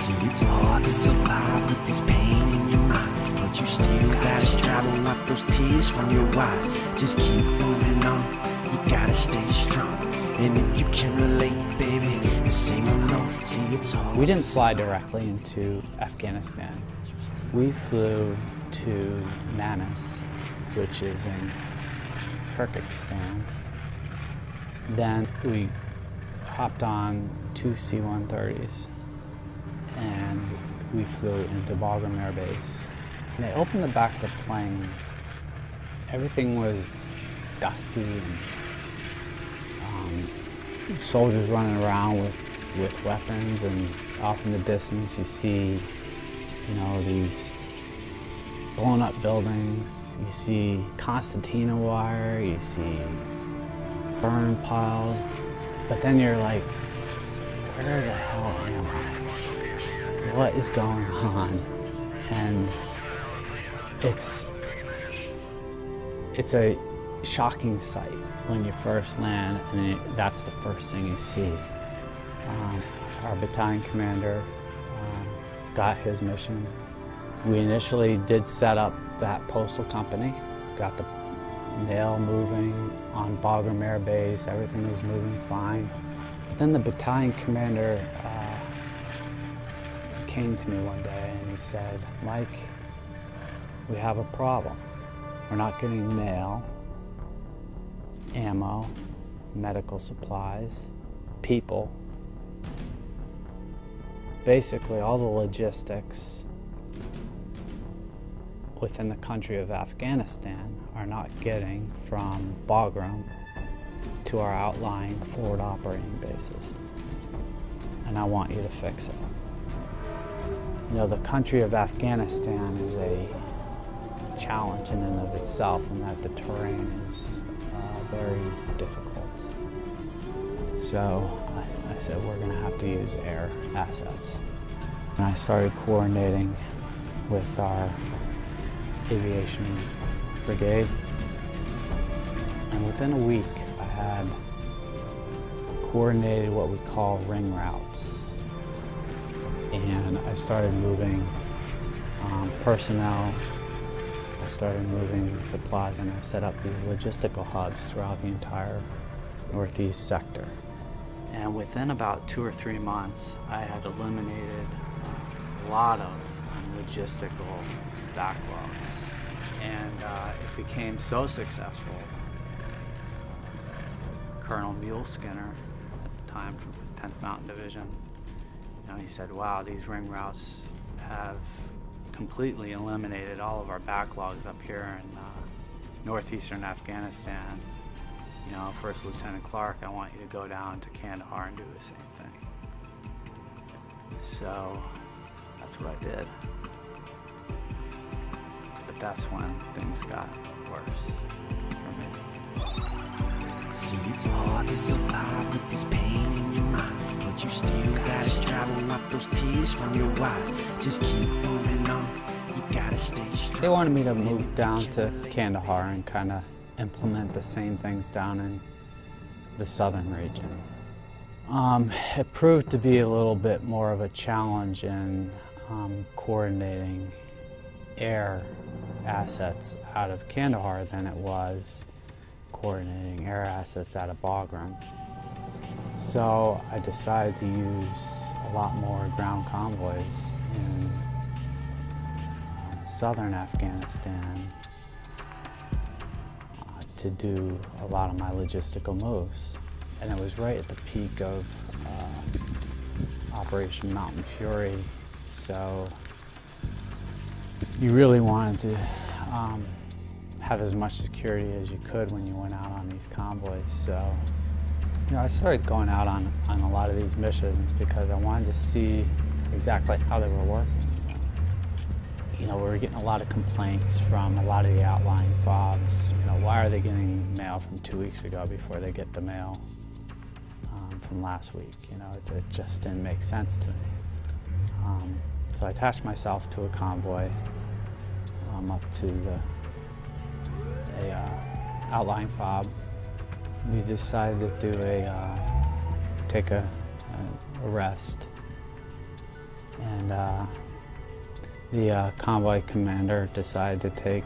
See, it's hard to survive with this pain in your mind, but you still gotta strive to wipe those tears from your eyes. Just keep moving on, you gotta stay strong. And if you can relate, baby, sing along. See, it's hard. We didn't fly directly into Afghanistan. We flew to Manas, which is in Kyrgyzstan. Then we hopped on two C-130s and we flew into Bagram Air Base. And they opened the back of the plane. Everything was dusty and soldiers running around with weapons, and off in the distance you see, you know, these blown up buildings, you see concertina wire, you see burn piles, but then you're like, where the hell am I? What is going on? And it's a shocking sight when you first land, and that's the first thing you see. Our battalion commander got his mission. We initially did set up that postal company, got the mail moving on Bagram Air Base, everything was moving fine. But then the battalion commander came to me one day and he said, "Mike, we have a problem. We're not getting mail, ammo, medical supplies, people. Basically all the logistics within the country of Afghanistan are not getting from Bagram to our outlying forward operating bases. And I want you to fix it." You know, the country of Afghanistan is a challenge in and of itself, in that the terrain is very difficult. So I said, we're going to have to use air assets. And I started coordinating with our aviation brigade. And within a week, I had coordinated what we call ring routes. And I started moving personnel, I started moving supplies, and I set up these logistical hubs throughout the entire Northeast sector. And within about 2 or 3 months, I had eliminated a lot of logistical backlogs. And it became so successful. Colonel Mule Skinner, at the time from the 10th Mountain Division, you know, he said, "Wow, these ring routes have completely eliminated all of our backlogs up here in northeastern Afghanistan. You know, First Lieutenant Clark, I want you to go down to Kandahar and do the same thing." So that's what I did. But that's when things got worse for me. See, it's hard to survive with this pain in your mind, but you still gotta strive to wipe those tears from your eyes. Just keep moving on, you gotta stay strong. They wanted me to move down to Kandahar and kind of implement the same things down in the southern region. It proved to be a little bit more of a challenge in coordinating air assets out of Kandahar than it was coordinating air assets out of Bagram. So I decided to use a lot more ground convoys in southern Afghanistan to do a lot of my logistical moves. And it was right at the peak of Operation Mountain Fury, so you really wanted to have as much security as you could when you went out on these convoys. So, you know, I started going out on a lot of these missions because I wanted to see exactly how they were working. You know, we were getting a lot of complaints from a lot of the outlying FOBs. You know, why are they getting mail from 2 weeks ago before they get the mail from last week? You know, it just didn't make sense to me. So I attached myself to a convoy up to the outlying FOB. We decided to do take a rest And the convoy commander decided to take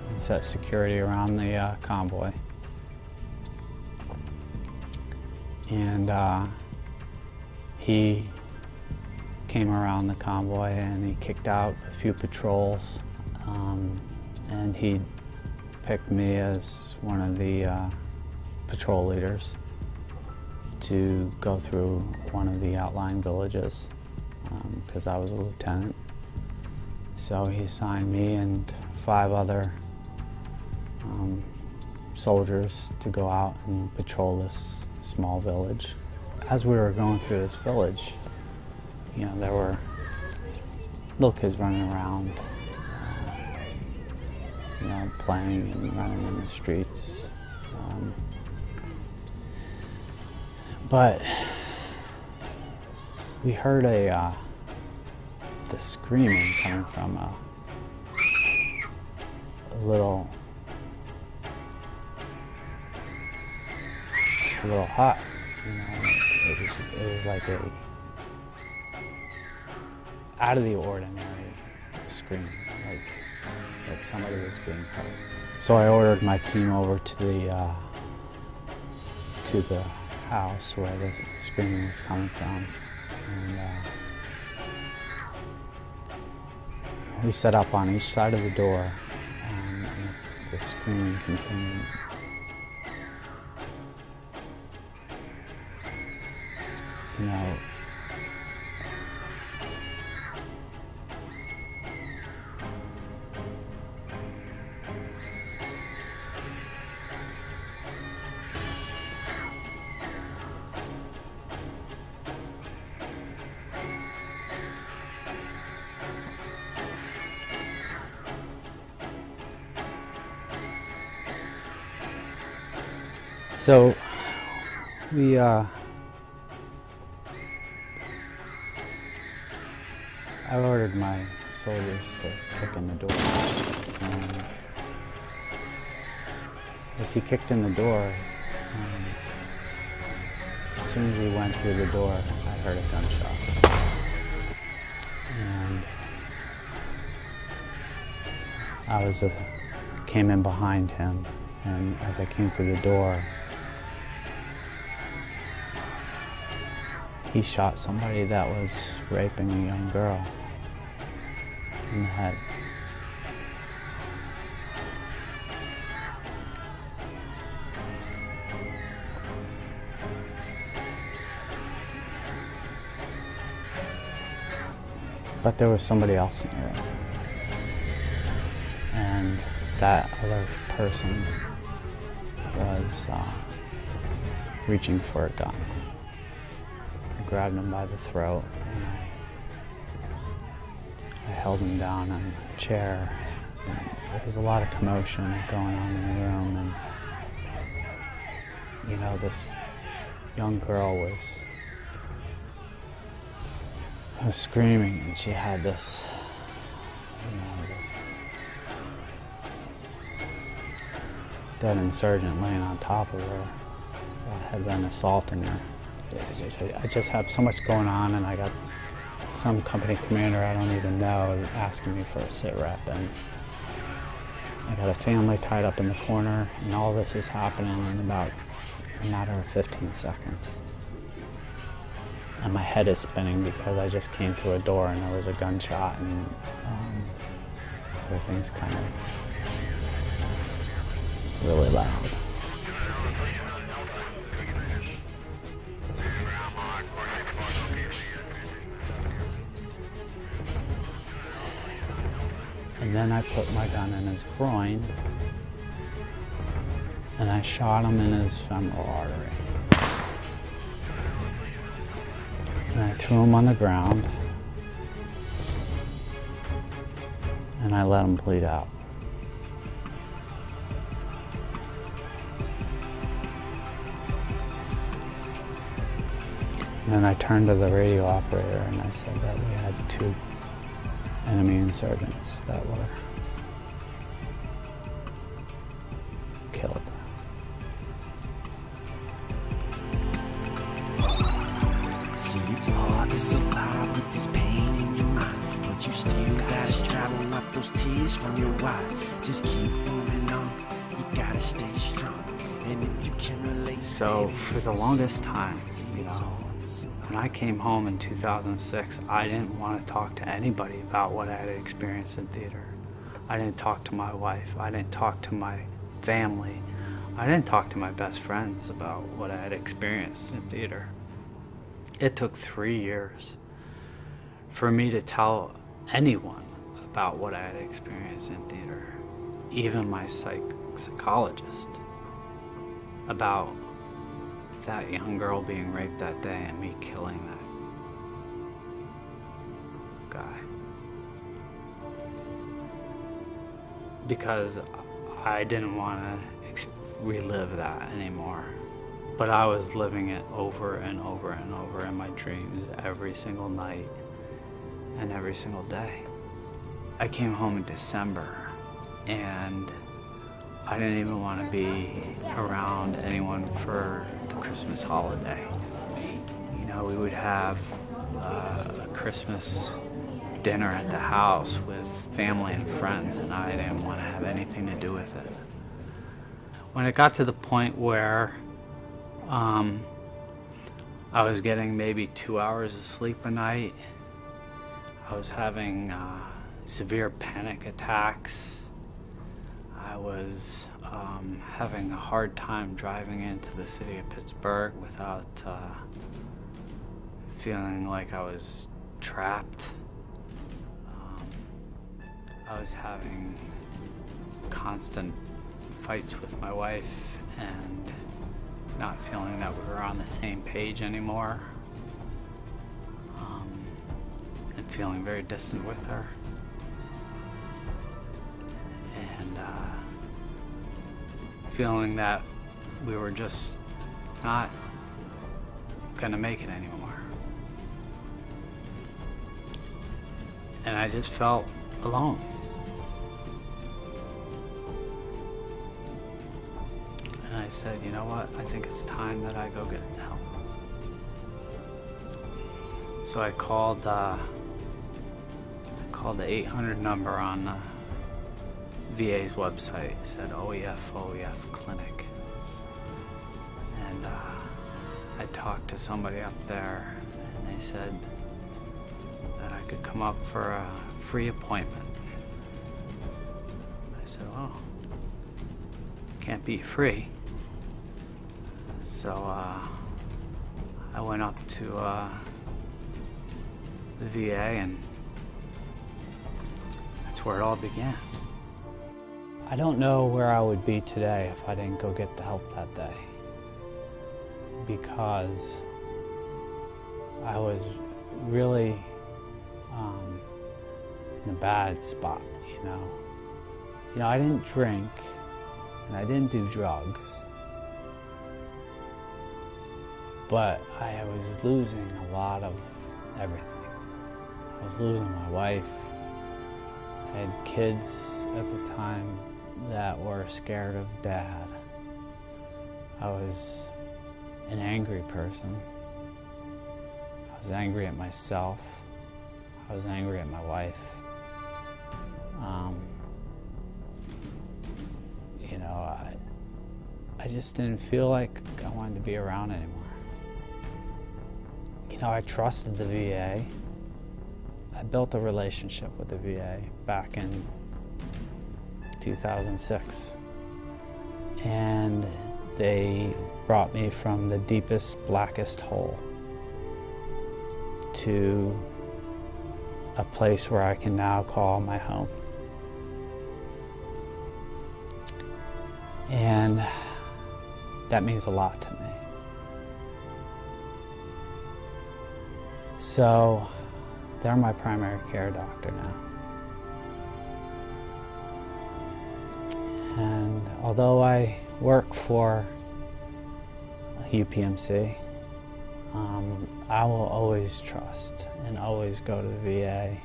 and set security around the convoy. And he came around the convoy and he kicked out a few patrols, and he picked me as one of the patrol leaders to go through one of the outlying villages, because I was a lieutenant. So he assigned me and 5 other soldiers to go out and patrol this small village. As we were going through this village, you know, there were little kids running around, you know, playing and running in the streets. But we heard the screaming coming from a little hut. You know, it was like a out of the ordinary scream, like somebody was being hurt. So I ordered my team over to the house where the screaming was coming from, and we set up on each side of the door, and the screaming continued. You know, so we I ordered my soldiers to kick in the door, and as he kicked in the door, as soon as he went through the door, I heard a gunshot. And I came in behind him, and as I came through the door, he shot somebody that was raping a young girl in the head. But there was somebody else in the room, and that other person was reaching for a gun. I grabbed him by the throat, and I held him down on a chair. There was a lot of commotion going on in the room, and you know, this young girl was screaming, and she had this, you know, this dead insurgent laying on top of her that had been assaulting her. I just have so much going on, and I got some company commander I don't even know asking me for a sit rep, and I got a family tied up in the corner, and all this is happening in about a matter of 15 seconds. And my head is spinning because I just came through a door and there was a gunshot, and everything's kind of really loud. And then I put my gun in his groin, and I shot him in his femoral artery. And I threw him on the ground, and I let him bleed out. And then I turned to the radio operator and I said that we had 2 enemy insurgents that were killed. See, it's hard to survive with this pain wipe those tears from your eyes. Just keep moving on, you gotta stay strong. And if you can relate, So baby, for the longest time, you know, when I came home in 2006, I didn't want to talk to anybody about what I had experienced in theater. I didn't talk to my wife. I didn't talk to my family. I didn't talk to my best friends about what I had experienced in theater. It took 3 years for me to tell anyone about what I had experienced in theater, even my psychologist, about that young girl being raped that day and me killing that guy. Because I didn't want to relive that anymore. But I was living it over and over and over in my dreams every single night and every single day. I came home in December and I didn't even want to be around anyone for the Christmas holiday. You know, we would have a Christmas dinner at the house with family and friends, and I didn't want to have anything to do with it. When it got to the point where I was getting maybe 2 hours of sleep a night, I was having severe panic attacks. I was having a hard time driving into the city of Pittsburgh without feeling like I was trapped. I was having constant fights with my wife and not feeling that we were on the same page anymore, and feeling very distant with her. And feeling that we were just not gonna make it anymore. And I just felt alone. And I said, you know what? I think it's time that I go get help. So I called the 800 number on the VA's website. It said OEF Clinic. And I talked to somebody up there, and they said that I could come up for a free appointment. I said, oh, can't beat free. So I went up to the VA, and that's where it all began. I don't know where I would be today if I didn't go get the help that day, because I was really in a bad spot, you know. You know, I didn't drink and I didn't do drugs, but I was losing a lot of everything. I was losing my wife. I had kids at the time that were scared of Dad. I was an angry person. I was angry at myself. I was angry at my wife. You know, I just didn't feel like I wanted to be around anymore. You know, I trusted the VA. I built a relationship with the VA back in 2006. And they brought me from the deepest, blackest hole to a place where I can now call my home. And that means a lot to me. So they're my primary care doctor now. And although I work for UPMC, I will always trust and always go to the VA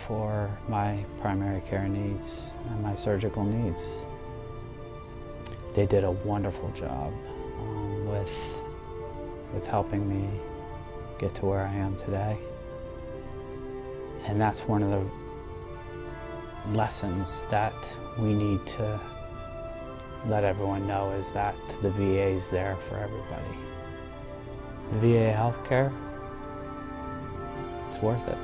for my primary care needs and my surgical needs. They did a wonderful job with helping me get to where I am today. And that's one of the lessons that we need to let everyone know is that the VA is there for everybody. The VA healthcare, it's worth it.